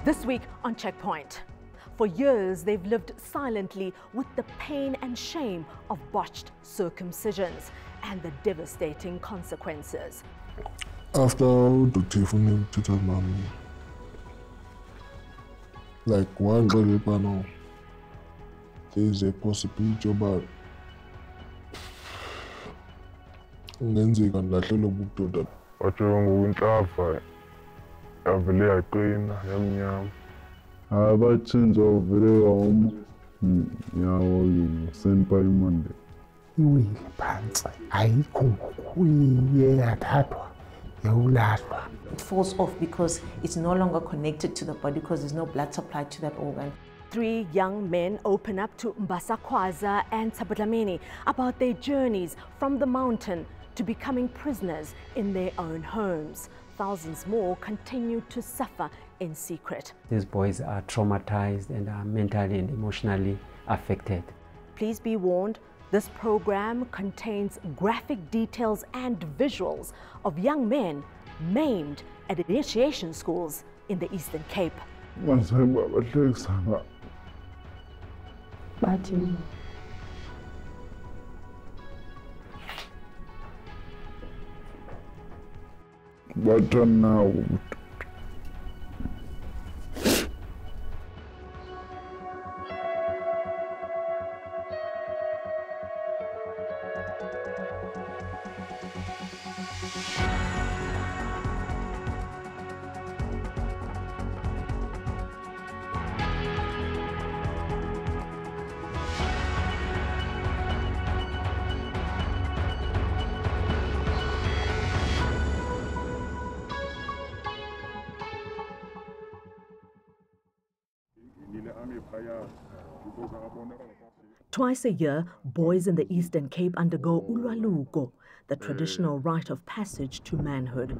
This week on Checkpoint. For years, they've lived silently with the pain and shame of botched circumcisions and the devastating consequences. After Dr. Funim treated Mami, like one really panel, there is a possibility about ngenzeka ngilahlela ubudoda. Watsho ngokunhlava yavele yaqina yamnyama. Abathinza uvele wama. Yawo senpa imande. Iwile phansi ayikho ngokuye yathathwa yawulahlwa. It falls off because it's no longer connected to the body because there's no blood supply to that organ. 3 young men open up to Mbasakwaza and Tabadlamini about their journeys from the mountain to becoming prisoners in their own homes. Thousands more continue to suffer in secret. These boys are traumatized and are mentally and emotionally affected. Please be warned, this program contains graphic details and visuals of young men maimed at initiation schools in the Eastern Cape. But now Twice a year, boys in the Eastern Cape undergo ulwaluko, the traditional rite of passage to manhood.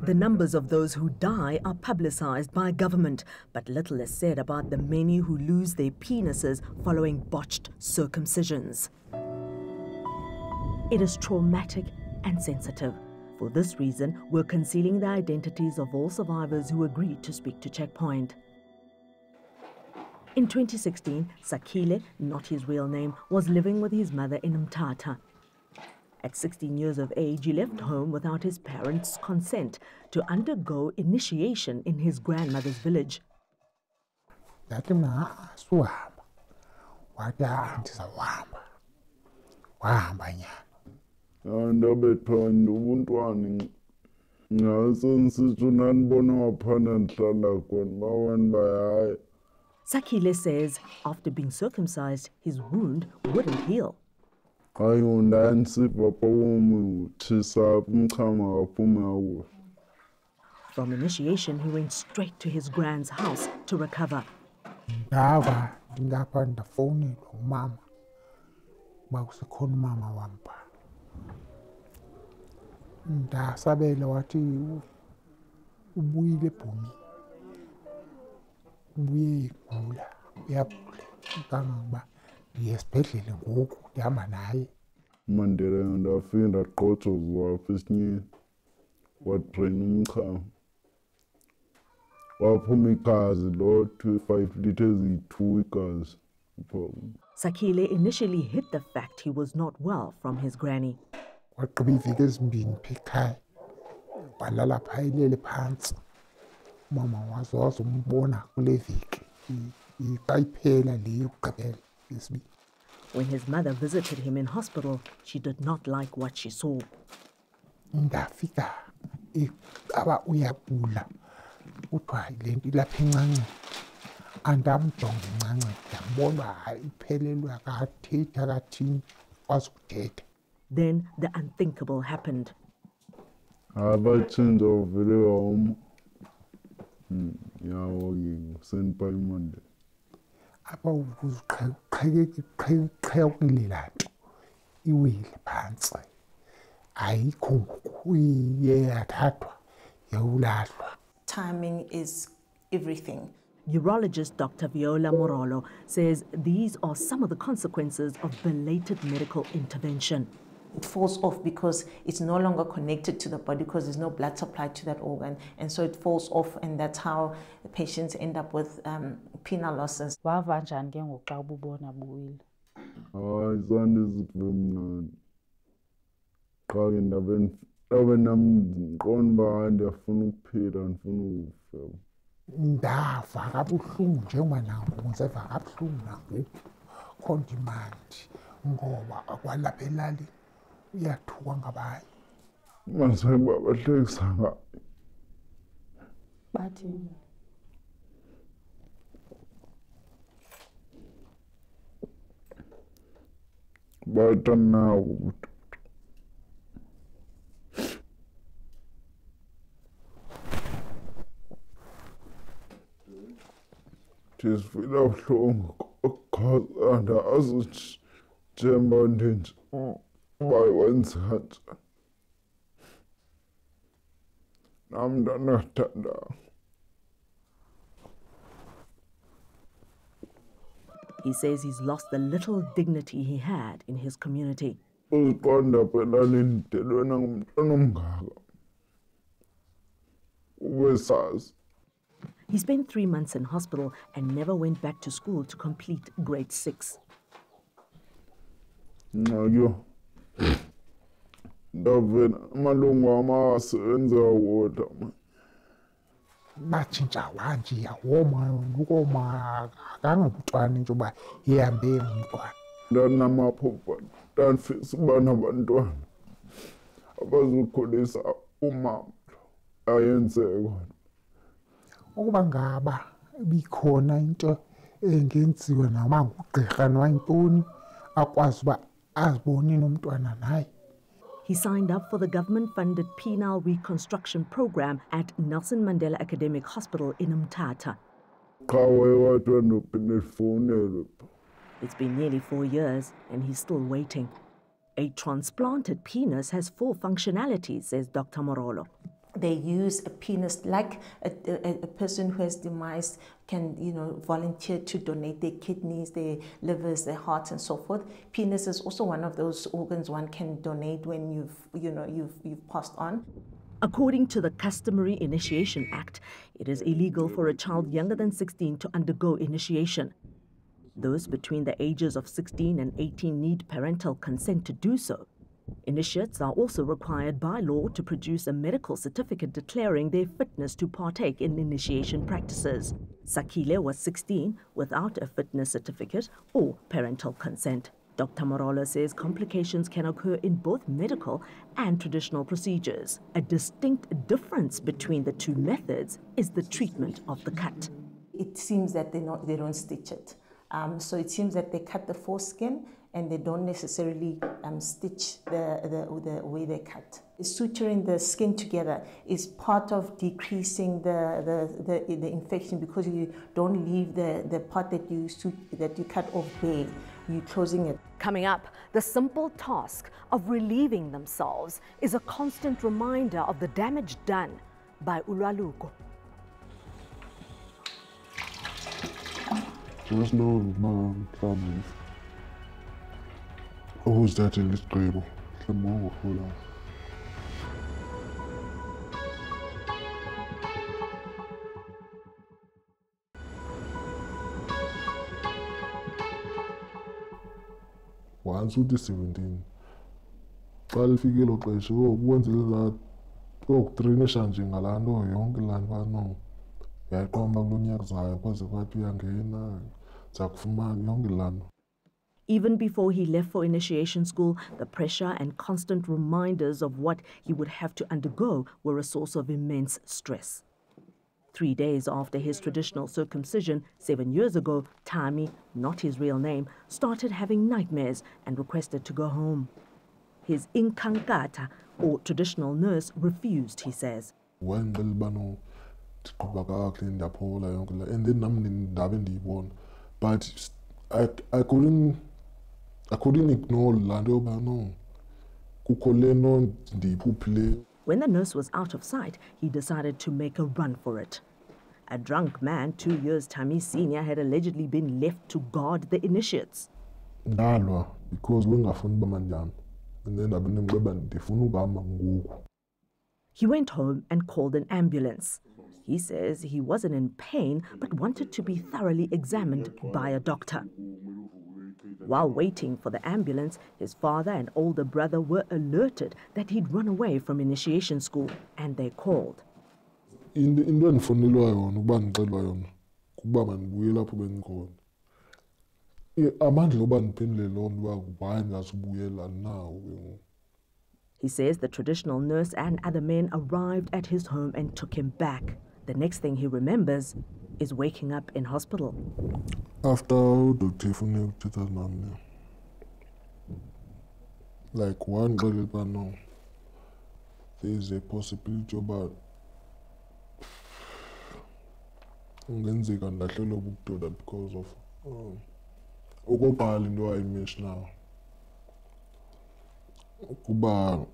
The numbers of those who die are publicized by government, but little is said about the many who lose their penises following botched circumcisions. It is traumatic and sensitive. For this reason, we're concealing the identities of all survivors who agreed to speak to Checkpoint. In 2016, Sakile, not his real name, was living with his mother in Mthatha. At 16 years of age, he left home without his parents' consent to undergo initiation in his grandmother's village. Sakile says after being circumcised, his wound wouldn't heal. From initiation, he went straight to his grand's house to recover. Mandela and I feel that coach was first year. What training come? What for me cars, Lord, 5 liters in 2 weeks. Sakile initially hid the fact he was not well from his granny. What could be figures being pikai? Balala paile pants. Mama was also born a Levik. He taipela liu kabel. When his mother visited him in hospital, she did not like what she saw. Ndafika aba uyabula uthiwa lento ilapha encane andamjonga encane yambona iphelelwe akathethi akathini kwazi ukuthetha. Then the unthinkable happened. Abathinza uvele wama. Yawo senpa imande. Apha uqhekile lanto iwile phansi ayikho ngokuye yathathwa yawulahlwa. Timing is everything. Urologist Dr. Viola Morolo says these are some of the consequences of belated medical intervention. it falls off because it's no longer connected to the body because there's no blood supply to that organ, and so it falls off, and that's how the patients end up with penile losses. Wava njani ke ngoku xa ububona buwile? Hayi, zange zive mnandi. Qha ke ndabe nam ndiqonda uba ndiyafuna ukuphila, ndifuna ukufa. Ndava kabuhlungu njengoba nangoku ngiseva kabuhlungu nangoku khona imandi ngoba kwalapha elalini uyathukwa ngabanye. Mandisayi uba bahlekisa ngayo. Bathi Bathi anako ndizivile buhlungu because andazi njengoba ndinje uba wenzeka njani. Nam ndandathandanga. He says he's lost the little dignity he had in his community. Uziqonda apha elalini ndidelwe nangumntwana omngaka. Ube sazi. He spent 3 months in hospital and never went back to school to complete grade 6. Ngxakyo ndavela amalungu amasebenza wodwa. Batshintsha wanjiya woma ukoma akangumntwana nje uba ihambe ngumntwana. Ndanamaphupha ndandifisa uba nabantwana abazokhulisa umama ayenzeka. Ukuba ngaba bikhona into engenziwa noma ngugqirha nowayintoni akwazi uba azibone nomntwana naye. He signed up for the government-funded penile reconstruction program at Nelson Mandela Academic Hospital in Umtata. Qha wayewathi ndophinda ndifowunelwe. It's been nearly 4 years and he's still waiting. A transplanted penis has 4 functionalities, says Dr. Morolo. They use a penis like a person who has demised can, volunteer to donate their kidneys, their livers, their hearts, and so forth. Penis is also one of those organs one can donate when you've passed on. According to the Customary Initiation Act, it is illegal for a child younger than 16 to undergo initiation. Those between the ages of 16 and 18 need parental consent to do so. Initiates are also required by law to produce a medical certificate declaring their fitness to partake in initiation practices. Sakile was 16 without a fitness certificate or parental consent. Dr. Morolo says complications can occur in both medical and traditional procedures. A distinct difference between the two methods is the treatment of the cut. It seems that they don't stitch it. So it seems that they cut the foreskin and they don't necessarily stitch the way they cut. Suturing the skin together is part of decreasing the infection because you don't leave the part that you cut off bare. You're closing it. Coming up, the simple task of relieving themselves is a constant reminder of the damage done by ulwaluko. Just know, man, family. Who's that in this table? Come on, hold on. Once uthi 17 xa lifike lo xesha kwenzela kokutrinisha nje ngalaa nto yonke laa nto bano yayiqomba kulo nyaka zayo kwaze kwathi uyangena zakufumana yonke laa nto. Even before he left for initiation school, the pressure and constant reminders of what he would have to undergo were a source of immense stress. 3 days after his traditional circumcision 7 years ago, Tami, not his real name, started having nightmares and requested to go home. His inkankata, or traditional nurse, refused, he says. And then but I couldn't ignore Lando Bano. When the nurse was out of sight, he decided to make a run for it. A drunk man, 2 years Tami's senior, had allegedly been left to guard the initiates. Because and then ndimceba ndifuna ukuhamba ngoku. He went home and called an ambulance. He says he wasn't in pain but wanted to be thoroughly examined by a doctor. While waiting for the ambulance, his father and older brother were alerted that he'd run away from initiation school, and they called. Into endifonelwa yona ukuba ndixelwa yona kuba mandibuye lapho bendikhona. Amandla oba ndiphendule loo nto uba why ndingasubuyela nawo. He says the traditional nurse and other men arrived at his home and took him back. The next thing he remembers is waking up in hospital. After Dr. Ifune uthetha nami, like one xelel uba no, there is a possibility yoba ungenzeka ndahlelwa bubudoda because of okokuqala into ayimentionayo kuba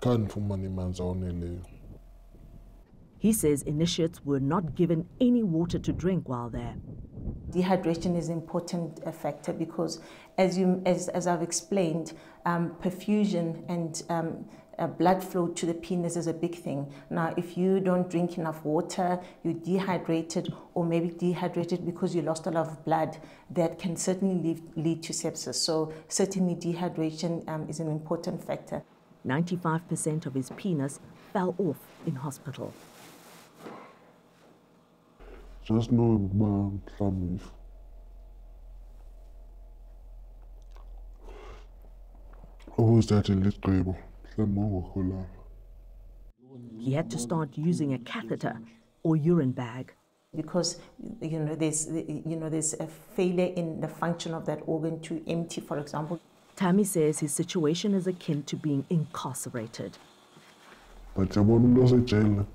khange ndifumane amanzi awoneleyo. He says initiates were not given any water to drink while there. Dehydration is an important factor because, as I've explained, perfusion and blood flow to the penis is a big thing. Now, if you don't drink enough water, you're dehydrated, or maybe dehydrated because you lost a lot of blood, that can certainly lead to sepsis. So certainly dehydration is an important factor. 95% of his penis fell off in hospital. Just know ukuba mhlawumbi ukuzithathela isigqibo mhlawumbi ungorholanga. He had to start using a catheter or urine bag. Because there's a failure in the function of that organ to empty, for example. Tami says his situation is akin to being incarcerated. But yabona umuntu osejele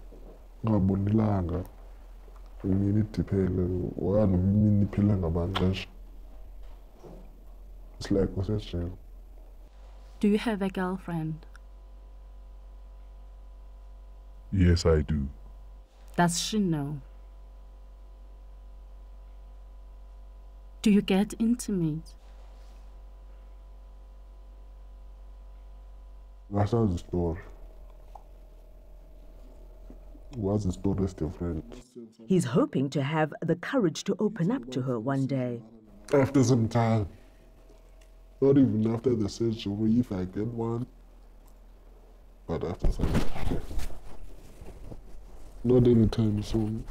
ungabonelanga imini idiphele okanye imini iphele ngabanxesha. It's like usejele. Do you have a girlfriend? Yes, I do. Does she know? Do you get intimate? That's the story. What's the story is different. He's hoping to have the courage to open up to her one day. After some time, not even after the surgery if I get one, but after some time. Not anytime soon.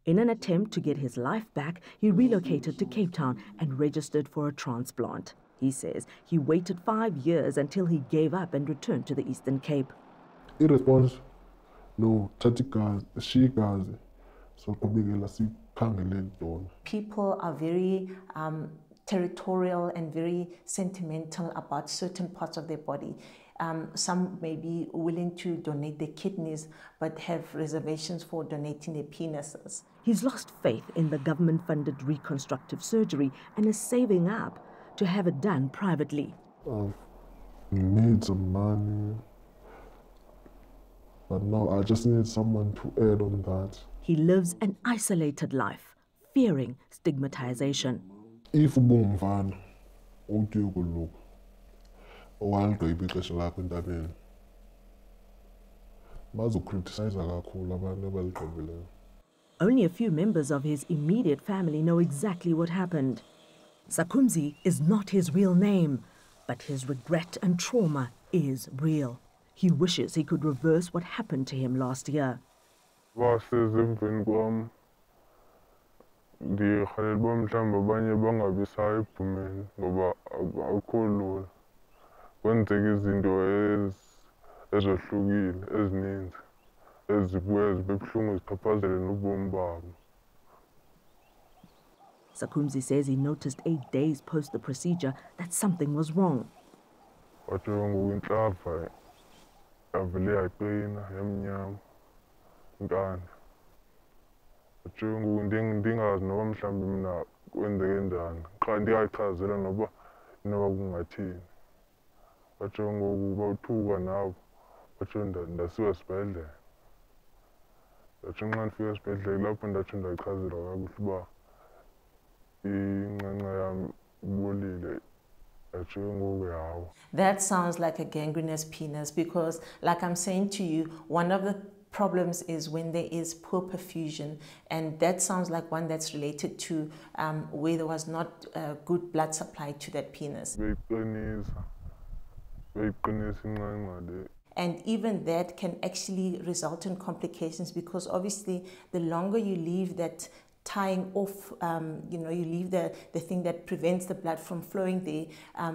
In an attempt to get his life back, he relocated to Cape Town and registered for a transplant. He says he waited 5 years until he gave up and returned to the Eastern Cape. In response, no, she guys, so people are very territorial and very sentimental about certain parts of their body. Some may be willing to donate their kidneys, but have reservations for donating their penises. He's lost faith in the government-funded reconstructive surgery and is saving up to have it done privately. Need some money, but now I just need someone to add on that. He lives an isolated life, fearing stigmatization. If ubumfana uthi ukuluka owalugqiba ixesha lakho entabeni bazokriticize kakhulu abantu abaligqibileyo. Only a few members of his immediate family know exactly what happened. Sakumzi is not his real name, but his regret and trauma is real. He wishes he could reverse what happened to him last year. Ndikhalelwa mhlawumbi abanye bangabisayo ebhumeni ngoba akukho lula. Kwenzeka izinto ezohlukile ezininzi ezibuye zibe buhlungu zichaphazele nobomi babo. Sakumzi says he noticed 8 days post the procedure that something was wrong. Wathi ngoku intlava yavele yaqina yamnyama inkani. Wathi ngoku ndingazi noba mhlawumbi mina kwenzeke njani. Qha ndingayichazela noba inoba kungathini. Wathi ngoku bawuthuka nabo. Wathi ndasiwa esibhedlele. Wathi nxa ndifika esibhedlele lapho ndathi ndayichazelwa kakuhle uba incanca yam ibolile That sounds like a gangrenous penis because, like I'm saying to you, one of the problems is when there is poor perfusion, and that sounds like one that's related to where there was not good blood supply to that penis. And even that can actually result in complications because obviously the longer you leave that tying off, you leave the thing that prevents the blood from flowing there,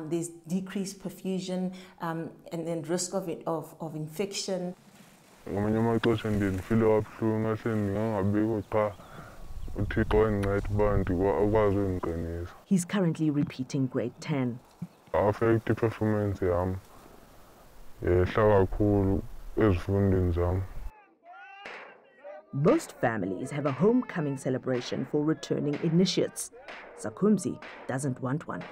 there's decreased perfusion and then risk of infection. He's currently repeating grade 10. Affect performance yami. Most families have a homecoming celebration for returning initiates. Sakumzi doesn't want one.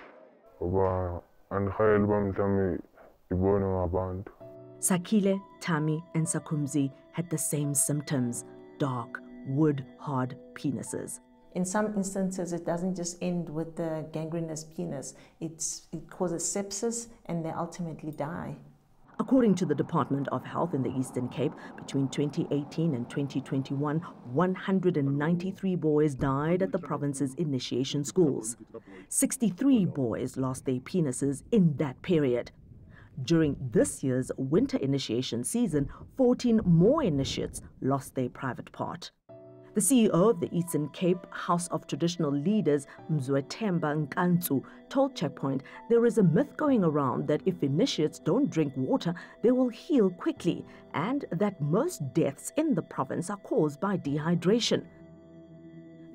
Sakile, Tami, and Sakumzi had the same symptoms: dark, wood-hard penises. In some instances, it doesn't just end with the gangrenous penis. It causes sepsis and they ultimately die. According to the Department of Health in the Eastern Cape, between 2018 and 2021, 193 boys died at the province's initiation schools. 63 boys lost their penises in that period. During this year's winter initiation season, 14 more initiates lost their private part. The CEO of the Eastern Cape House of Traditional Leaders, Mzwetemba Nkantsu, told Checkpoint there is a myth going around that if initiates don't drink water, they will heal quickly, and that most deaths in the province are caused by dehydration.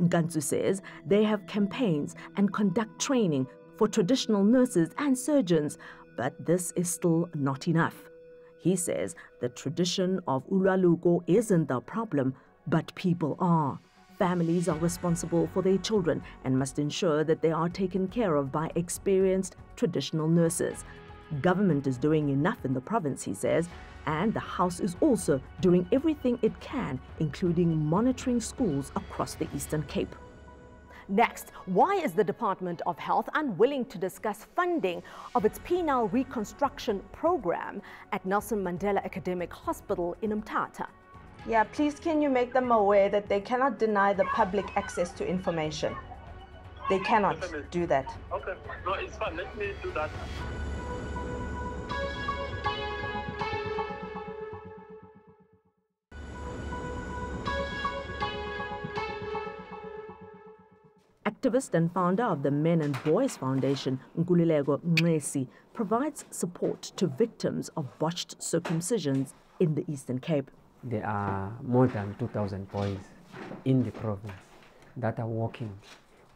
Nkantsu says they have campaigns and conduct training for traditional nurses and surgeons, but this is still not enough. He says the tradition of ulwaluko isn't the problem, but people are. Families are responsible for their children and must ensure that they are taken care of by experienced traditional nurses. Government is doing enough in the province, he says, and the House is also doing everything it can, including monitoring schools across the Eastern Cape. Next, why is the Department of Health unwilling to discuss funding of its penile reconstruction program at Nelson Mandela Academic Hospital in Umtata? Yeah, please can you make them aware that they cannot deny the public access to information? They cannot do that. Okay, no, it's fine. Let me do that. Activist and founder of the Men and Boys Foundation, Nkululeko Nxesi, provides support to victims of botched circumcisions in the Eastern Cape. There are more than 2,000 boys in the province that are walking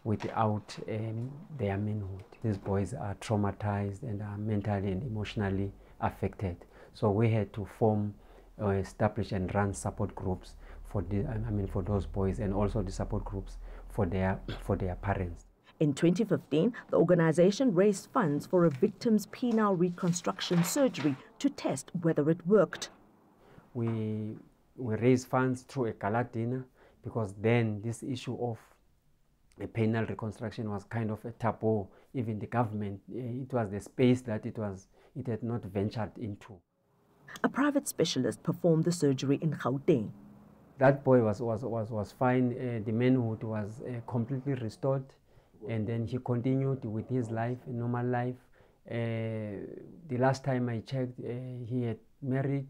without their manhood. These boys are traumatized and are mentally and emotionally affected. So we had to form, establish and run support groups for for those boys, and also the support groups for their parents. In 2015, the organization raised funds for a victim's penile reconstruction surgery to test whether it worked. We raised funds through a gala dinner because then this issue of a penile reconstruction was kind of a taboo. Even the government, it was the space that it had not ventured into. A private specialist performed the surgery in Gauteng. That boy was fine. The manhood was completely restored, and then he continued with his life, a normal life. The last time I checked, he had married.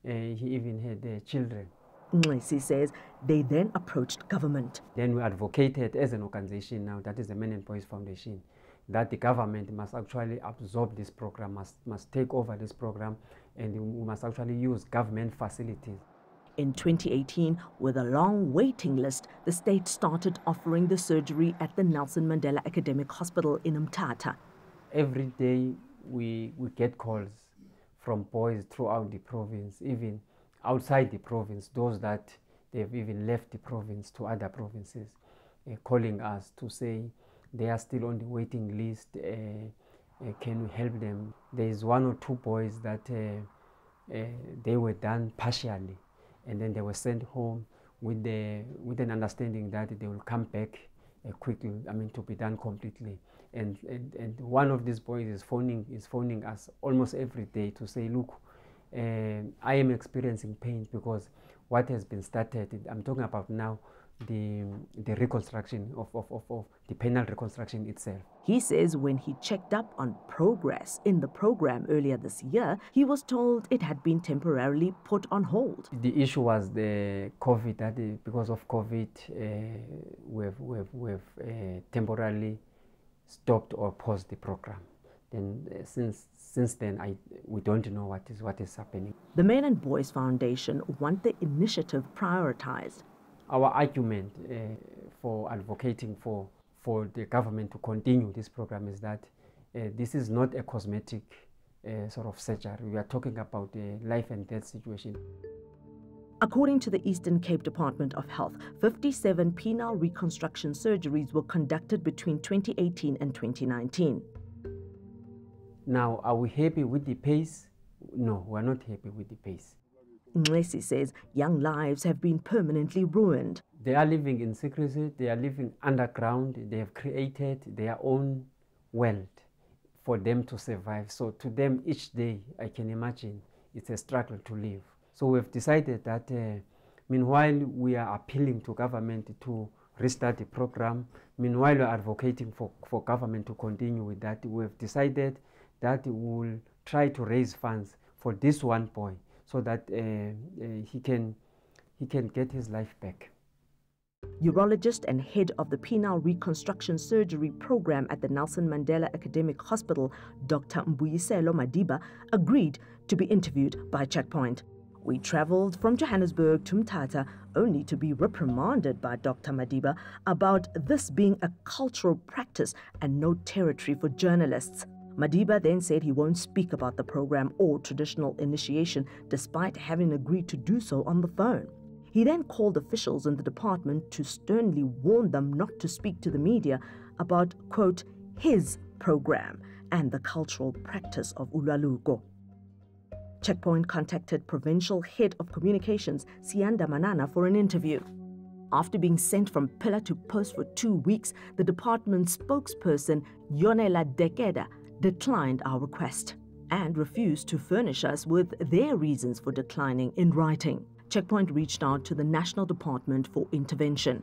He even had children. Nxesi says they then approached government. Then we advocated as an organization now, that is the Men and Boys Foundation, that the government must actually absorb this program, must take over this program, and we must actually use government facilities. In 2018, with a long waiting list, the state started offering the surgery at the Nelson Mandela Academic Hospital in Umtata. Every day we get calls from boys throughout the province, even outside the province, those that they've even left the province to other provinces, calling us to say they are still on the waiting list, can we help them? There is 1 or 2 boys that they were done partially, and then they were sent home with an understanding that they will come back quickly, to be done completely. And one of these boys is phoning us almost every day to say, look, I am experiencing pain because what has been started, I'm talking about now, the reconstruction of the penal reconstruction itself. He says when he checked up on progress in the program earlier this year, he was told it had been temporarily put on hold. The issue was the COVID, that because of COVID, we've temporarily stopped or paused the program. Then since then, we don't know what is happening. The Men and Boys Foundation want the initiative prioritized. Our argument for advocating for the government to continue this program is that this is not a cosmetic sort of surgery. We are talking about a life and death situation. According to the Eastern Cape Department of Health, 57 penile reconstruction surgeries were conducted between 2018 and 2019. Now, are we happy with the pace? No, we're not happy with the pace. Nglesi says young lives have been permanently ruined. They are living in secrecy, they are living underground, they have created their own world for them to survive. So to them, each day, I can imagine, it's a struggle to live. So we've decided that meanwhile we are appealing to government to restart the program, meanwhile we're advocating for government to continue with that, we've decided that we'll try to raise funds for this one boy so that he can get his life back. Urologist and head of the penile reconstruction surgery program at the Nelson Mandela Academic Hospital, Dr. Mbuyiselo Madiba, agreed to be interviewed by Checkpoint. We traveled from Johannesburg to Mthatha only to be reprimanded by Dr. Madiba about this being a cultural practice and no territory for journalists. Madiba then said he won't speak about the program or traditional initiation despite having agreed to do so on the phone. He then called officials in the department to sternly warn them not to speak to the media about, quote, his program and the cultural practice of ulwaluko. Checkpoint contacted Provincial Head of Communications, Sianda Manana, for an interview. After being sent from pillar to post for 2 weeks, the department's spokesperson, Yonela Dekeda, declined our request and refused to furnish us with their reasons for declining in writing. Checkpoint reached out to the National Department for intervention,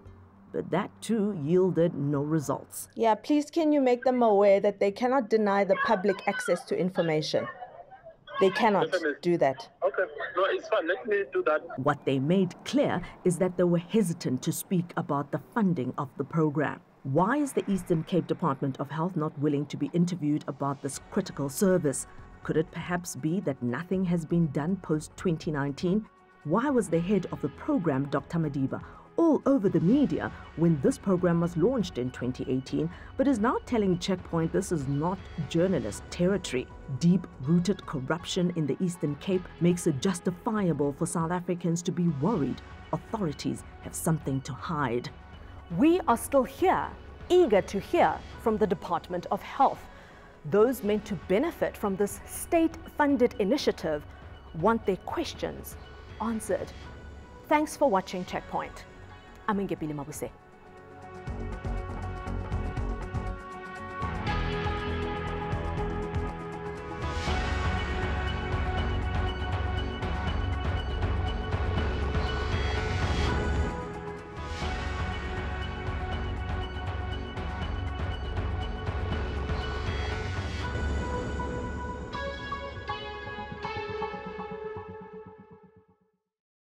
but that too yielded no results. Yeah, please can you make them aware that they cannot deny the public access to information? They cannot do that. Okay, no, it's fine. Let me do that. What they made clear is that they were hesitant to speak about the funding of the program. Why is the Eastern Cape Department of Health not willing to be interviewed about this critical service? Could it perhaps be that nothing has been done post-2019? Why was the head of the program, Dr. Madiba, all over the media when this program was launched in 2018, but is now telling Checkpoint this is not journalist territory? Deep-rooted corruption in the Eastern Cape makes it justifiable for South Africans to be worried authorities have something to hide. We are still here, eager to hear from the Department of Health. Those meant to benefit from this state-funded initiative want their questions answered. Thanks for watching Checkpoint. I'm Ngepile Mabuse.